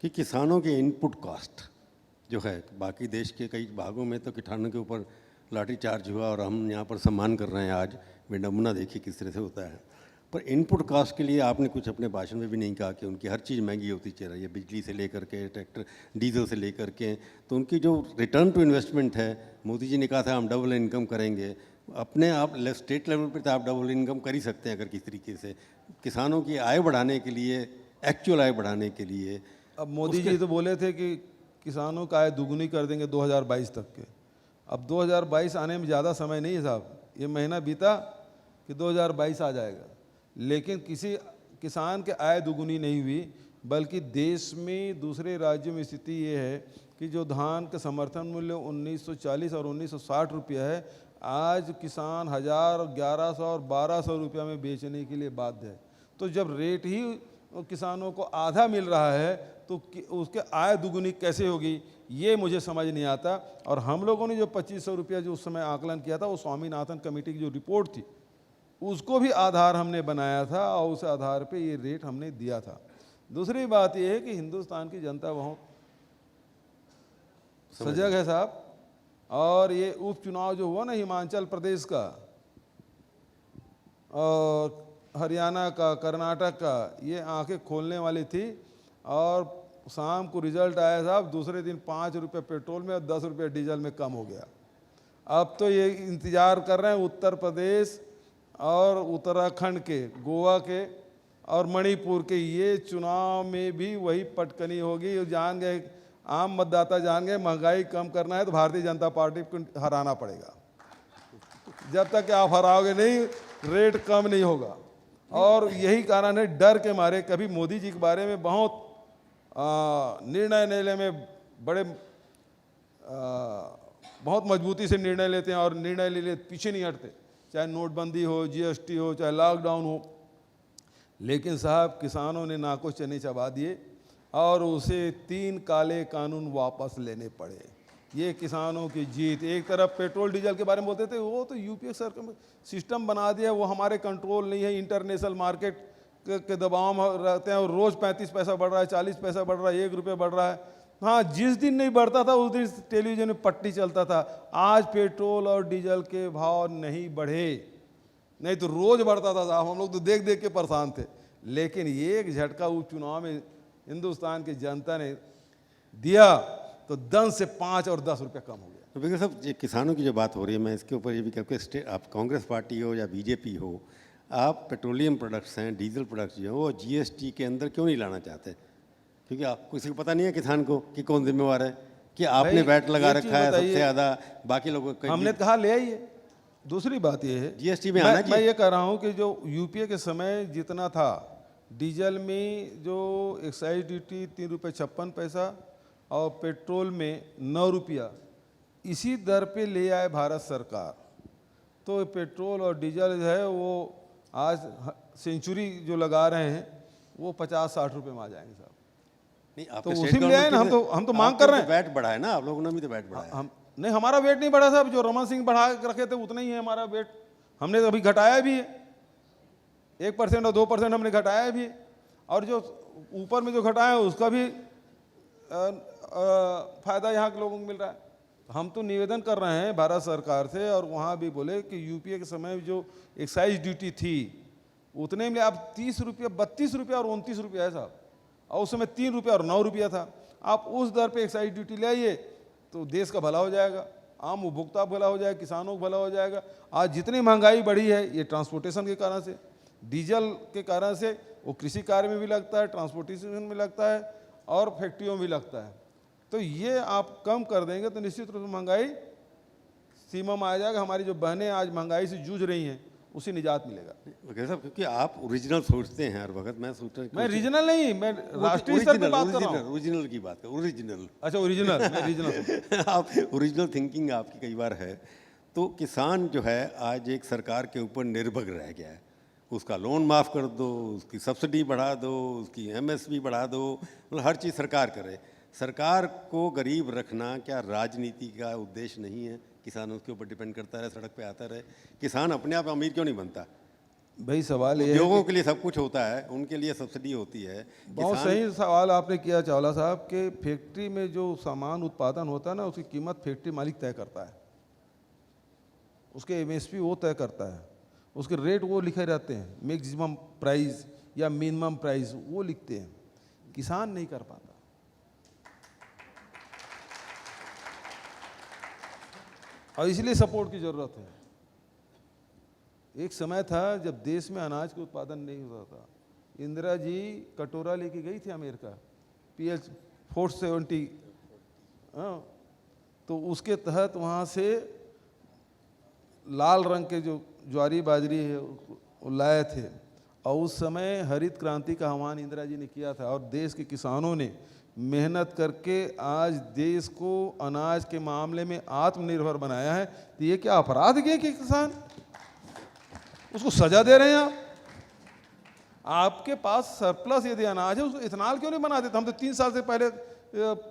कि किसानों के इनपुट कॉस्ट जो है, बाकी देश के कई भागों में तो किसानों के ऊपर लाठी चार्ज हुआ और हम यहाँ पर सम्मान कर रहे हैं, आज विडम्बना देखिए किस तरह से होता है। पर इनपुट कॉस्ट के लिए आपने कुछ अपने भाषण में भी नहीं कहा कि उनकी हर चीज़ महंगी होती चल रही है, बिजली से लेकर के ट्रैक्टर डीजल से लेकर के। तो उनकी जो रिटर्न टू इन्वेस्टमेंट है, मोदी जी ने कहा था हम डबल इनकम करेंगे, अपने आप स्टेट लेवल पर तो आप डबल इनकम कर ही सकते हैं अगर किस तरीके से किसानों की आय बढ़ाने के लिए, एक्चुअल आय बढ़ाने के लिए। अब मोदी जी तो बोले थे कि किसानों का आय दुगुनी कर देंगे 2022 तक के। अब 2022 आने में ज़्यादा समय नहीं है साहब, ये महीना बीता कि 2022 आ जाएगा, लेकिन किसी किसान के आय दुगुनी नहीं हुई, बल्कि देश में दूसरे राज्यों में स्थिति ये है कि जो धान का समर्थन मूल्य 1940 और 1960 रुपया है, आज किसान 1000, 1100 और 1200 रुपया में बेचने के लिए बाध्य है। तो जब रेट ही किसानों को आधा मिल रहा है तो उसके आय दुगुनी कैसे होगी, ये मुझे समझ नहीं आता। और हम लोगों ने जो 2500 रुपया जो उस समय आकलन किया था, वो स्वामीनाथन कमेटी की जो रिपोर्ट थी उसको भी आधार हमने बनाया था और उस आधार पे ये रेट हमने दिया था। दूसरी बात ये है कि हिंदुस्तान की जनता बहुत सजग है साहब, और ये उपचुनाव जो हुआ ना हिमाचल प्रदेश का और हरियाणा का, कर्नाटक का, ये आंखें खोलने वाली थी। और शाम को रिजल्ट आया साहब, दूसरे दिन 5 रुपये पेट्रोल में और 10 रुपये डीजल में कम हो गया। अब तो ये इंतज़ार कर रहे हैं उत्तर प्रदेश और उत्तराखंड के, गोवा के और मणिपुर के, ये चुनाव में भी वही पटकनी होगी। जान गए, आम मतदाता जान गए, महंगाई कम करना है तो भारतीय जनता पार्टी को हराना पड़ेगा। जब तक आप हराओगे नहीं, रेट कम नहीं होगा। और यही कारण है, डर के मारे कभी मोदी जी के बारे में बहुत निर्णय लेने में बड़े बहुत मजबूती से निर्णय लेते हैं और निर्णय ले पीछे नहीं हटते, चाहे नोटबंदी हो, जीएसटी हो, चाहे लॉकडाउन हो। लेकिन साहब किसानों ने नाको चने चबा दिए और उसे 3 काले कानून वापस लेने पड़े। ये किसानों की जीत। एक तरफ पेट्रोल डीजल के बारे में बोलते थे, वो तो यूपीए सरकार में सिस्टम बना दिया, वो हमारे कंट्रोल नहीं है, इंटरनेशनल मार्केट के दबाव में रहते हैं और रोज़ 35 पैसा बढ़ रहा है, 40 पैसा बढ़ रहा है, 1 रुपये बढ़ रहा है। हाँ, जिस दिन नहीं बढ़ता था उस दिन टेलीविजन में पट्टी चलता था, आज पेट्रोल और डीजल के भाव नहीं बढ़े, नहीं तो रोज़ बढ़ता था साहब, हम लोग तो देख देख के परेशान थे। लेकिन ये एक झटका उपचुनाव में हिंदुस्तान की जनता ने दिया तो 10 से 5 और 10 रुपये कम हो गया। तो बिल्कुल साहब, ये किसानों की जो बात हो रही है, मैं इसके ऊपर ये भी कहूँ, आप कांग्रेस पार्टी हो या बीजेपी हो, आप पेट्रोलियम प्रोडक्ट्स हैं, डीजल प्रोडक्ट्स जो हैं, वो जीएसटी के अंदर क्यों नहीं लाना चाहते? क्योंकि आप किसी को पता नहीं है किसान को कि कौन जिम्मेवार है, कि आपने वैट लगा रखा है सबसे ज़्यादा, बाकी लोगों को हमने कहा ले आइए। दूसरी बात ये है, जीएसटी में आना चाहिए। मैं ये कह रहा हूँ कि जो यूपीए के समय जितना था डीजल में जो एक्साइज ड्यूटी 3 रुपये 56 पैसा और पेट्रोल में 9 रुपया, इसी दर पे ले आए भारत सरकार। तो पेट्रोल और डीजल जो है वो आज सेंचुरी जो लगा रहे हैं वो 50-60 रुपये में आ जाएंगे साहब। नहीं, तो उसी में ले आए ना, हम तो मांग कर रहे हैं। वैट बढ़ा है ना, आप लोगों ने भी तो वैट बढ़ाया। हम नहीं, हमारा वेट नहीं बढ़ा साहब, जो रमन सिंह बढ़ा के रखे थे उतना ही है हमारा वेट। हमने तो अभी घटाया भी है, 1% और 2% हमने घटाया भी है, और जो ऊपर में जो घटाया है उसका भी फायदा यहाँ के लोगों को मिल रहा है। हम तो निवेदन कर रहे हैं भारत सरकार से, और वहाँ भी बोले कि यूपीए के समय जो एक्साइज ड्यूटी थी उतने में अब 30 रुपया, 32 रुपया और 29 रुपया है साहब, और उस समय 3 रुपया और 9 रुपया था। आप उस दर पे एक्साइज ड्यूटी ले आइए तो देश का भला हो जाएगा, आम उपभोक्ता भला हो जाएगा, किसानों का भला हो जाएगा। आज जितनी महंगाई बढ़ी है ये ट्रांसपोर्टेशन के कारण से, डीजल के कारण से, वो कृषि कार्य में भी लगता है, ट्रांसपोर्टेशन में लगता है और फैक्ट्रियों में भी लगता है। तो ये आप कम कर देंगे तो निश्चित रूप से महंगाई सीमा में आ जाएगा। हमारी जो बहनें आज महंगाई से जूझ रही हैं उसी निजात मिलेगा। वकील साहब, क्योंकि आप ओरिजिनल सोचते हैं हर वक्त, मैं सोचता हूँ मैं रीजनल नहीं, मैं राष्ट्रीय स्तर पे बात कर रहा हूँ। ओरिजिनल की बात कर, ओरिजिनल। अच्छा ओरिजिनल, मैं रीजनल। आप ओरिजिनल थिंकिंग आपकी कई बार है। तो किसान जो है आज एक सरकार के ऊपर निर्भर रह गया है, उसका लोन माफ़ कर दो, उसकी सब्सिडी बढ़ा दो, उसकी एमएसपी बढ़ा दो, मतलब हर चीज़ सरकार करे। सरकार को गरीब रखना क्या राजनीति का उद्देश्य नहीं है? किसान उसके ऊपर डिपेंड करता रहे, सड़क पे आता रहे। किसान अपने आप अमीर क्यों नहीं बनता? भाई सवाल ये है उद्योगों के लिए सब कुछ होता है, उनके लिए सब्सिडी होती है। बहुत सही सवाल आपने किया चावला साहब कि फैक्ट्री में जो सामान उत्पादन होता है ना, उसकी कीमत फैक्ट्री मालिक तय करता है, उसके एमएसपी वो तय करता है, उसके रेट वो लिखे रहते हैं, मैक्सिमम प्राइस या मिनिमम प्राइस वो लिखते हैं, किसान नहीं कर पाता। और इसलिए सपोर्ट की जरूरत है। एक समय था जब देश में अनाज का उत्पादन नहीं होता था, इंदिरा जी कटोरा लेके गई थी अमेरिका, PH 470, तो उसके तहत वहाँ से लाल रंग के जो ज्वारी बाजरी है वो लाए थे, और उस समय हरित क्रांति का आह्वान इंदिरा जी ने किया था, और देश के किसानों ने मेहनत करके आज देश को अनाज के मामले में आत्मनिर्भर बनाया है। तो ये क्या अपराध है कि किसान उसको सजा दे रहे हैं? आपके पास सरप्लस यदि अनाज है उसको इथेनॉल क्यों नहीं बना देते? हम तो 3 साल से पहले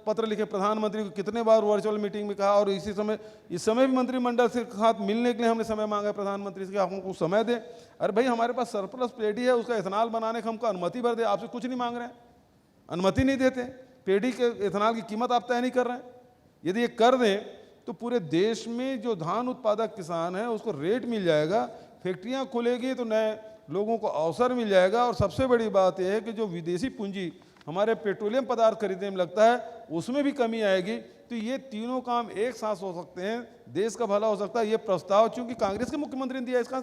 पत्र लिखे प्रधानमंत्री को, कितने बार वर्चुअल मीटिंग में कहा, और इस समय भी मंत्रिमंडल से साथ मिलने के लिए हमने समय मांगा प्रधानमंत्री से कि आप हमको समय दें। अरे भाई हमारे पास सरप्लस पेडी है, उसका इथेनॉल बनाने का हमको अनुमति भर दे, आपसे कुछ नहीं मांग रहे हैं, अनुमति नहीं देते। पेडी के इथेनॉल की कीमत आप तय नहीं कर रहे हैं। यदि ये कर दें तो पूरे देश में जो धान उत्पादक किसान है उसको रेट मिल जाएगा, फैक्ट्रियाँ खुलेगी तो नए लोगों को अवसर मिल जाएगा, और सबसे बड़ी बात यह है कि जो विदेशी पूंजी हमारे पेट्रोलियम पदार्थ खरीदने में लगता है उसमें भी कमी आएगी। तो ये तीनों काम एक साथ हो सकते हैं, देश का भला हो सकता है। ये प्रस्ताव चूंकि कांग्रेस के मुख्यमंत्री ने दिया, इसका